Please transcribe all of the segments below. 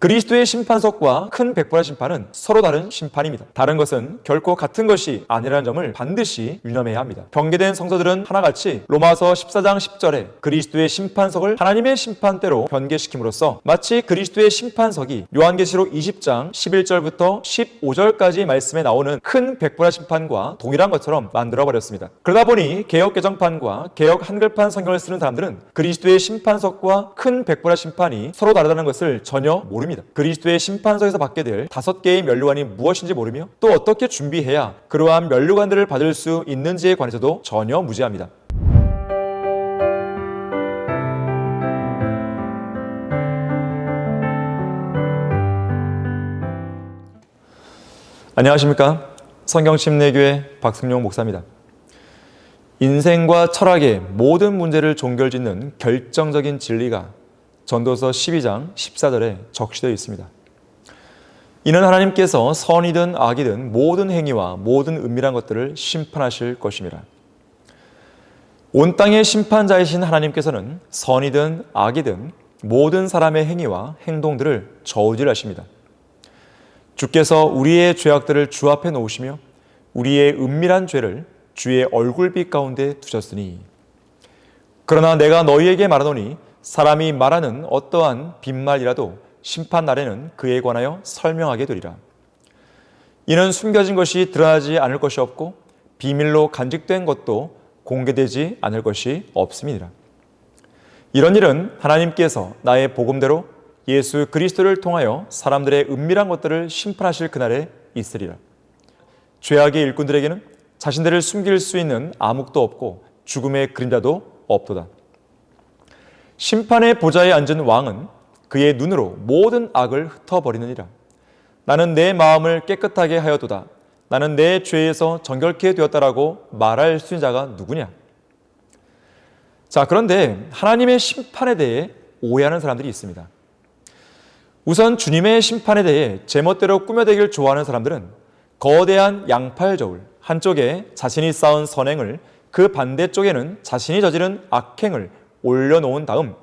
그리스도의 심판석과 큰 백보라 심판은 서로 다른 심판입니다. 다른 것은 결코 같은 것이 아니라는 점을 반드시 유념해야 합니다. 병개된 성도들은 하나같이 로마서 14장 10절에 그리스도의 심판석을 하나님의 심판대로 변개시킴으로써 마치 그리스도의 심판석이 요한계시록 20장 11절부터 15절까지 말씀에 나오는 큰 백보라 심판과 동일한 것처럼 만들어버렸습니다. 그러다 보니 개역 개정판과 개역 한글판 성경을 쓰는 사람들은 그리스도의 심판석과 큰 백보라 심판이 서로 다르다는 것을 전혀 모릅니다. 그리스도의 심판석에서 받게 될 5개의 면류관이 무엇인지 모르며 또 어떻게 준비해야 그러한 면류관들을 받을 수 있는지에 관해서도 전혀 무지합니다. 안녕하십니까? 성경침례교회 박승용 목사입니다. 인생과 철학의 모든 문제를 종결짓는 결정적인 진리가 전도서 12장 14절에 적시되어 있습니다. 이는 하나님께서 선이든 악이든 모든 행위와 모든 은밀한 것들을 심판하실 것입니다. 온 땅의 심판자이신 하나님께서는 선이든 악이든 모든 사람의 행위와 행동들을 저울질하십니다. 주께서 우리의 죄악들을 주 앞에 놓으시며 우리의 은밀한 죄를 주의 얼굴빛 가운데 두셨으니 그러나 내가 너희에게 말하노니 사람이 말하는 어떠한 빈말이라도 심판 날에는 그에 관하여 설명하게 되리라. 이는 숨겨진 것이 드러나지 않을 것이 없고 비밀로 간직된 것도 공개되지 않을 것이 없음이니라. 이런 일은 하나님께서 나의 복음대로 예수 그리스도를 통하여 사람들의 은밀한 것들을 심판하실 그날에 있으리라. 죄악의 일꾼들에게는 자신들을 숨길 수 있는 암흑도 없고 죽음의 그림자도 없도다. 심판의 보좌에 앉은 왕은 그의 눈으로 모든 악을 흩어버리느니라. 나는 내 마음을 깨끗하게 하였도다. 나는 내 죄에서 정결케 되었다라고 말할 수 있는 자가 누구냐? 자, 그런데 하나님의 심판에 대해 오해하는 사람들이 있습니다. 우선 주님의 심판에 대해 제멋대로 꾸며대기를 좋아하는 사람들은 거대한 양팔 저울, 한쪽에 자신이 쌓은 선행을 그 반대쪽에는 자신이 저지른 악행을 올려놓은 다음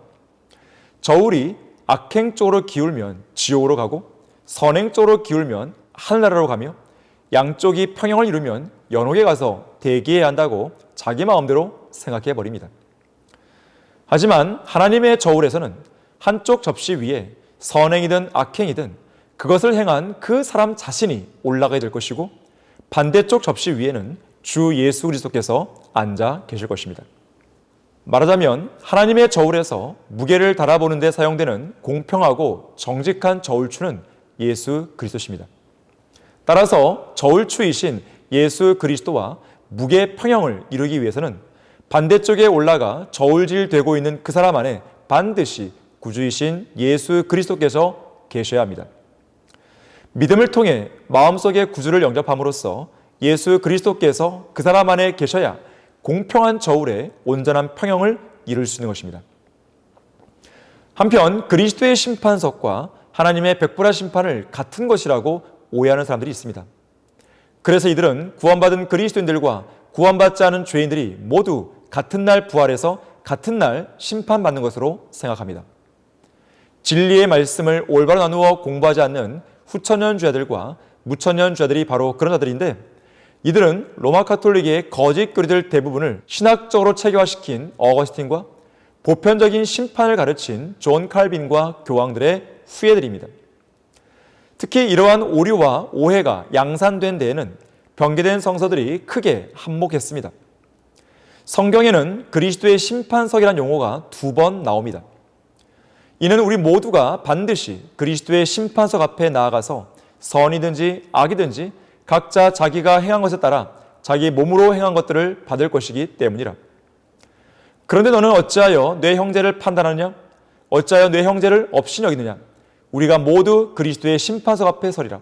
저울이 악행 쪽으로 기울면 지옥으로 가고 선행 쪽으로 기울면 하늘나라로 가며 양쪽이 평형을 이루면 연옥에 가서 대기해야 한다고 자기 마음대로 생각해버립니다. 하지만 하나님의 저울에서는 한쪽 접시 위에 선행이든 악행이든 그것을 행한 그 사람 자신이 올라가야 될 것이고 반대쪽 접시 위에는 주 예수 그리스도께서 앉아 계실 것입니다. 말하자면 하나님의 저울에서 무게를 달아보는 데 사용되는 공평하고 정직한 저울추는 예수 그리스도십니다. 따라서 저울추이신 예수 그리스도와 무게 평형을 이루기 위해서는 반대쪽에 올라가 저울질되고 있는 그 사람 안에 반드시 구주이신 예수 그리스도께서 계셔야 합니다. 믿음을 통해 마음속에 구주를 영접함으로써 예수 그리스도께서 그 사람 안에 계셔야 공평한 저울에 온전한 평형을 이룰 수 있는 것입니다. 한편 그리스도의 심판석과 하나님의 백보라 심판을 같은 것이라고 오해하는 사람들이 있습니다. 그래서 이들은 구원받은 그리스도인들과 구원받지 않은 죄인들이 모두 같은 날 부활해서 같은 날 심판받는 것으로 생각합니다. 진리의 말씀을 올바로 나누어 공부하지 않는 후천년 주자들과 무천년 주자들이 바로 그런 자들인데 이들은 로마 가톨릭의 거짓 교리들 대부분을 신학적으로 체계화시킨 어거스틴과 보편적인 심판을 가르친 존 칼빈과 교황들의 후예들입니다. 특히 이러한 오류와 오해가 양산된 데에는 변개된 성서들이 크게 한몫했습니다. 성경에는 그리스도의 심판석이라는 용어가 2번 나옵니다. 이는 우리 모두가 반드시 그리스도의 심판석 앞에 나아가서 선이든지 악이든지 각자 자기가 행한 것에 따라 자기 몸으로 행한 것들을 받을 것이기 때문이라. 그런데 너는 어찌하여 내 형제를 판단하느냐? 어찌하여 내 형제를 없이 여기느냐? 우리가 모두 그리스도의 심판석 앞에 서리라.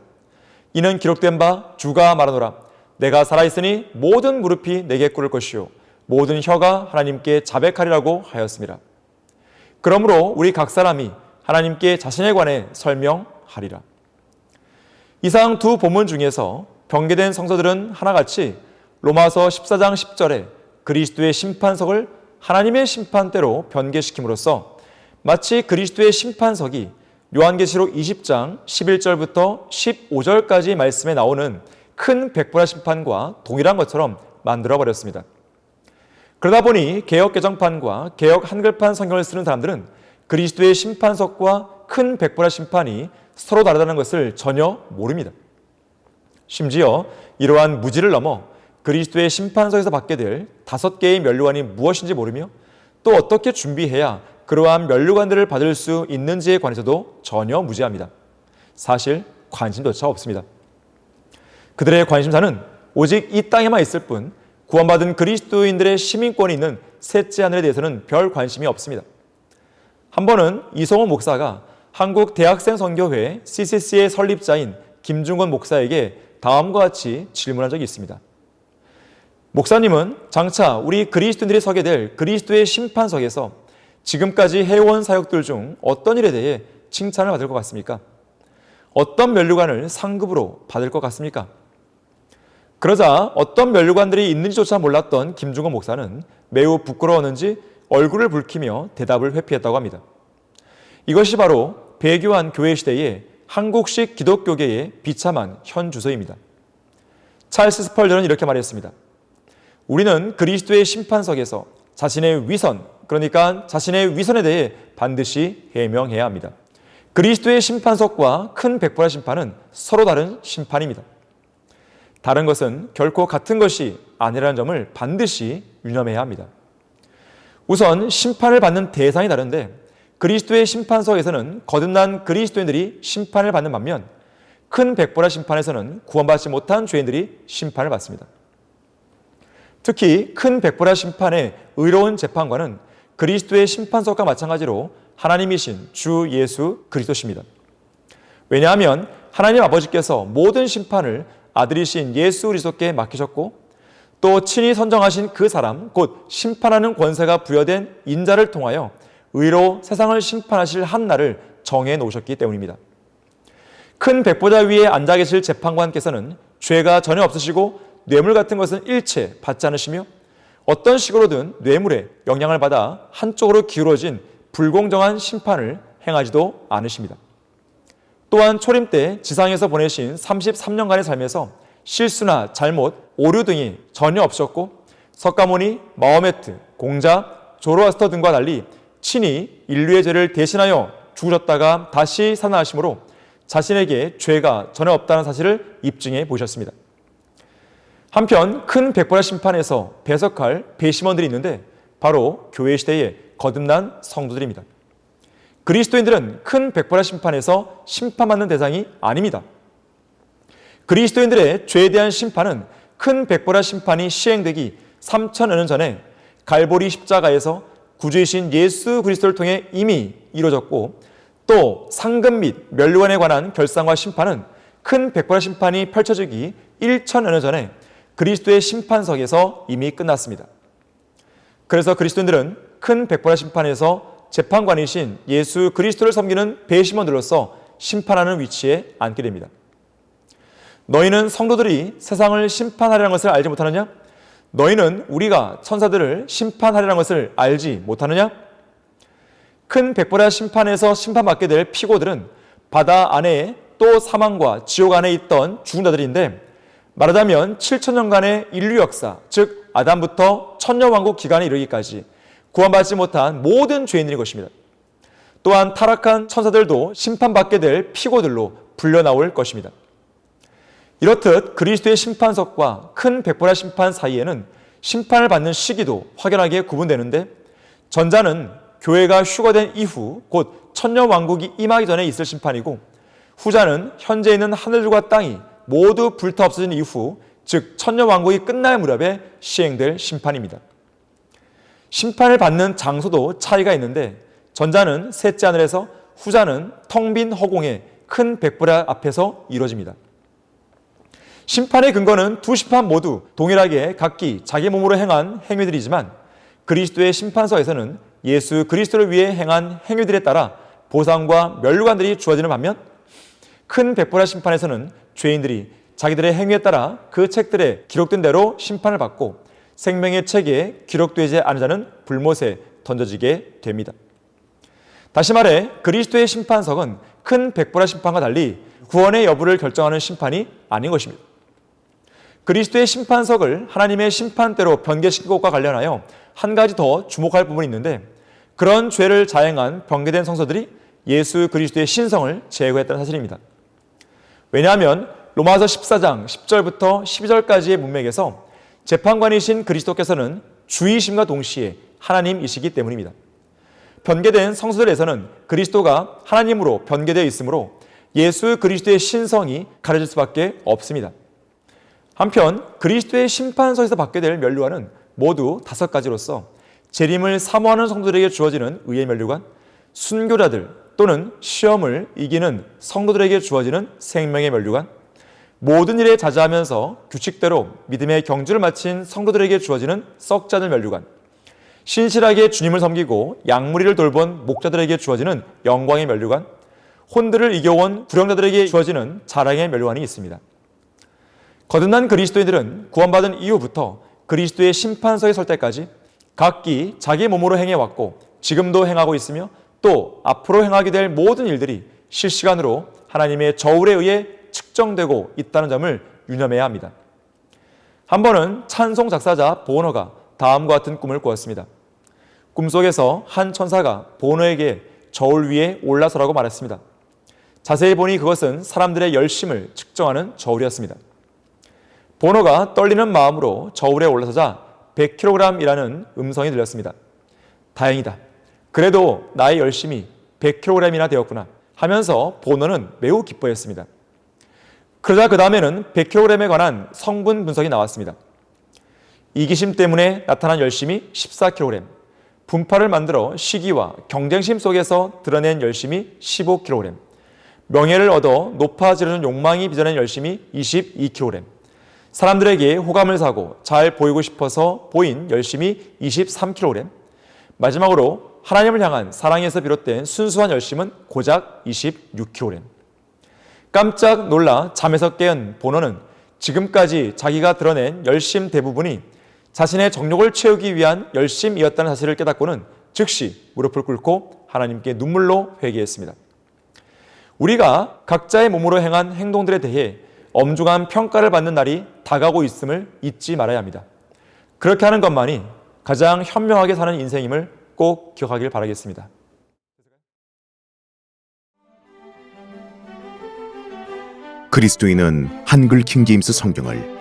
이는 기록된 바 주가 말하노라. 내가 살아있으니 모든 무릎이 내게 꿇을 것이요 모든 혀가 하나님께 자백하리라고 하였습니다. 그러므로 우리 각 사람이 하나님께 자신에 관해 설명하리라. 이상 두 본문 중에서 변개된 성서들은 하나같이 로마서 14장 10절에 그리스도의 심판석을 하나님의 심판대로 변개시킴으로써 마치 그리스도의 심판석이 요한계시록 20장 11절부터 15절까지 말씀에 나오는 큰 백보라 심판과 동일한 것처럼 만들어버렸습니다. 그러다 보니 개역 개정판과 개역 한글판 성경을 쓰는 사람들은 그리스도의 심판석과 큰 백보라 심판이 서로 다르다는 것을 전혀 모릅니다. 심지어 이러한 무지를 넘어 그리스도의 심판석에서 받게 될 5개의 면류관이 무엇인지 모르며 또 어떻게 준비해야 그러한 면류관들을 받을 수 있는지에 관해서도 전혀 무지합니다. 사실 관심조차 없습니다. 그들의 관심사는 오직 이 땅에만 있을 뿐 구원받은 그리스도인들의 시민권이 있는 셋째 하늘에 대해서는 별 관심이 없습니다. 한 번은 이성호 목사가 한국 대학생 선교회 CCC의 설립자인 김중건 목사에게 다음과 같이 질문한 적이 있습니다. 목사님은 장차 우리 그리스도인들이 서게 될 그리스도의 심판석에서 지금까지 해온 사역들 중 어떤 일에 대해 칭찬을 받을 것 같습니까? 어떤 면류관을 상급으로 받을 것 같습니까? 그러자 어떤 면류관들이 있는지조차 몰랐던 김중건 목사는 매우 부끄러웠는지 얼굴을 붉히며 대답을 회피했다고 합니다. 이것이 바로 배교한 교회 시대의 한국식 기독교계의 비참한 현 주소입니다. 찰스 스펄전은 이렇게 말했습니다. 우리는 그리스도의 심판석에서 자신의 위선, 그러니까 자신의 위선에 대해 반드시 해명해야 합니다. 그리스도의 심판석과 큰 백보라 심판은 서로 다른 심판입니다. 다른 것은 결코 같은 것이 아니라는 점을 반드시 유념해야 합니다. 우선 심판을 받는 대상이 다른데 그리스도의 심판석에서는 거듭난 그리스도인들이 심판을 받는 반면 큰 백보라 심판에서는 구원받지 못한 죄인들이 심판을 받습니다. 특히 큰 백보라 심판의 의로운 재판관은 그리스도의 심판석과 마찬가지로 하나님이신 주 예수 그리스도십니다. 왜냐하면 하나님 아버지께서 모든 심판을 아들이신 예수 그리스도께 맡기셨고 또 친히 선정하신 그 사람 곧 심판하는 권세가 부여된 인자를 통하여 의로 세상을 심판하실 한 날을 정해 놓으셨기 때문입니다. 큰 백보자 위에 앉아 계실 재판관께서는 죄가 전혀 없으시고 뇌물 같은 것은 일체 받지 않으시며 어떤 식으로든 뇌물에 영향을 받아 한쪽으로 기울어진 불공정한 심판을 행하지도 않으십니다. 또한 초림 때 지상에서 보내신 33년간의 삶에서 실수나 잘못, 오류 등이 전혀 없었고 석가모니, 마호메트, 공자, 조로아스터 등과 달리 친히 인류의 죄를 대신하여 죽으셨다가 다시 살아나심으로 자신에게 죄가 전혀 없다는 사실을 입증해 보셨습니다. 한편 큰 백보라 심판에서 배석할 배심원들이 있는데 바로 교회 시대의 거듭난 성도들입니다. 그리스도인들은 큰 백보라 심판에서 심판받는 대상이 아닙니다. 그리스도인들의 죄에 대한 심판은 큰 백보라 심판이 시행되기 3000여 년 전에 갈보리 십자가에서 구주이신 예수 그리스도를 통해 이미 이루어졌고 또 상급 및 면류관에 관한 결상과 심판은 큰 백보라 심판이 펼쳐지기 1000여 년 전에 그리스도의 심판석에서 이미 끝났습니다. 그래서 그리스도인들은 큰 백보라 심판에서 재판관이신 예수 그리스도를 섬기는 배심원들로서 심판하는 위치에 앉게 됩니다. 너희는 성도들이 세상을 심판하려는 것을 알지 못하느냐? 너희는 우리가 천사들을 심판하려는 것을 알지 못하느냐? 큰 백보라 심판에서 심판받게 될 피고들은 바다 안에 또 사망과 지옥 안에 있던 죽은 자들인데 말하자면 7000년간의 인류 역사, 즉 아담부터 천년왕국 기간에 이르기까지 구원받지 못한 모든 죄인들인 것입니다. 또한 타락한 천사들도 심판받게 될 피고들로 불려나올 것입니다. 이렇듯 그리스도의 심판석과 큰 백보라 심판 사이에는 심판을 받는 시기도 확연하게 구분되는데 전자는 교회가 휴거된 이후 곧 천년왕국이 임하기 전에 있을 심판이고 후자는 현재 있는 하늘과 땅이 모두 불타 없어진 이후 즉 천년왕국이 끝날 무렵에 시행될 심판입니다. 심판을 받는 장소도 차이가 있는데 전자는 셋째 하늘에서 후자는 텅 빈 허공의 큰 백보라 앞에서 이루어집니다. 심판의 근거는 두 심판 모두 동일하게 각기 자기 몸으로 행한 행위들이지만 그리스도의 심판서에서는 예수 그리스도를 위해 행한 행위들에 따라 보상과 면류관들이 주어지는 반면 큰 백보라 심판에서는 죄인들이 자기들의 행위에 따라 그 책들에 기록된 대로 심판을 받고 생명의 책에 기록되지 않은 자는 불못에 던져지게 됩니다. 다시 말해 그리스도의 심판석은 큰 백보라 심판과 달리 구원의 여부를 결정하는 심판이 아닌 것입니다. 그리스도의 심판석을 하나님의 심판대로 변개시킨 것과 관련하여 한 가지 더 주목할 부분이 있는데, 그런 죄를 자행한 변개된 성도들이 예수 그리스도의 신성을 제거했다는 사실입니다. 왜냐하면 로마서 14장 10절부터 12절까지의 문맥에서 재판관이신 그리스도께서는 주이심과 동시에 하나님이시기 때문입니다. 변개된 성도들에서는 그리스도가 하나님으로 변개되어 있으므로 예수 그리스도의 신성이 가려질 수밖에 없습니다. 한편 그리스도의 심판서에서 받게 될 면류관은 모두 5가지로서 재림을 사모하는 성도들에게 주어지는 의의 면류관, 순교자들 또는 시험을 이기는 성도들에게 주어지는 생명의 면류관, 모든 일에 자자하면서 규칙대로 믿음의 경주를 마친 성도들에게 주어지는 썩자들 면류관, 신실하게 주님을 섬기고 양무리를 돌본 목자들에게 주어지는 영광의 면류관, 혼들을 이겨온 불영자들에게 주어지는 자랑의 면류관이 있습니다. 거듭난 그리스도인들은 구원받은 이후부터 그리스도의 심판서에 설 때까지 각기 자기 몸으로 행해왔고 지금도 행하고 있으며 또 앞으로 행하게 될 모든 일들이 실시간으로 하나님의 저울에 의해 측정되고 있다는 점을 유념해야 합니다. 한 번은 찬송 작사자 보너가 다음과 같은 꿈을 꾸었습니다. 꿈속에서 한 천사가 보너에게 저울 위에 올라서라고 말했습니다. 자세히 보니 그것은 사람들의 열심을 측정하는 저울이었습니다. 보너가 떨리는 마음으로 저울에 올라서자 100kg이라는 음성이 들렸습니다. 다행이다. 그래도 나의 열심이 100kg이나 되었구나 하면서 보너는 매우 기뻐했습니다. 그러자 그 다음에는 100kg에 관한 성분 분석이 나왔습니다. 이기심 때문에 나타난 열심이 14kg, 분파를 만들어 시기와 경쟁심 속에서 드러낸 열심이 15kg, 명예를 얻어 높아지려는 욕망이 빚어낸 열심이 22kg, 사람들에게 호감을 사고 잘 보이고 싶어서 보인 열심이 23kg, 마지막으로 하나님을 향한 사랑에서 비롯된 순수한 열심은 고작 26kg. 깜짝 놀라 잠에서 깨은 보너는 지금까지 자기가 드러낸 열심 대부분이 자신의 정욕을 채우기 위한 열심이었다는 사실을 깨닫고는 즉시 무릎을 꿇고 하나님께 눈물로 회개했습니다. 우리가 각자의 몸으로 행한 행동들에 대해 엄중한 평가를 받는 날이 다가오고 있음을 잊지 말아야 합니다. 그렇게 하는 것만이 가장 현명하게 사는 인생임을 꼭 기억하길 바라겠습니다. 그리스도인은 한글 킹제임스 성경을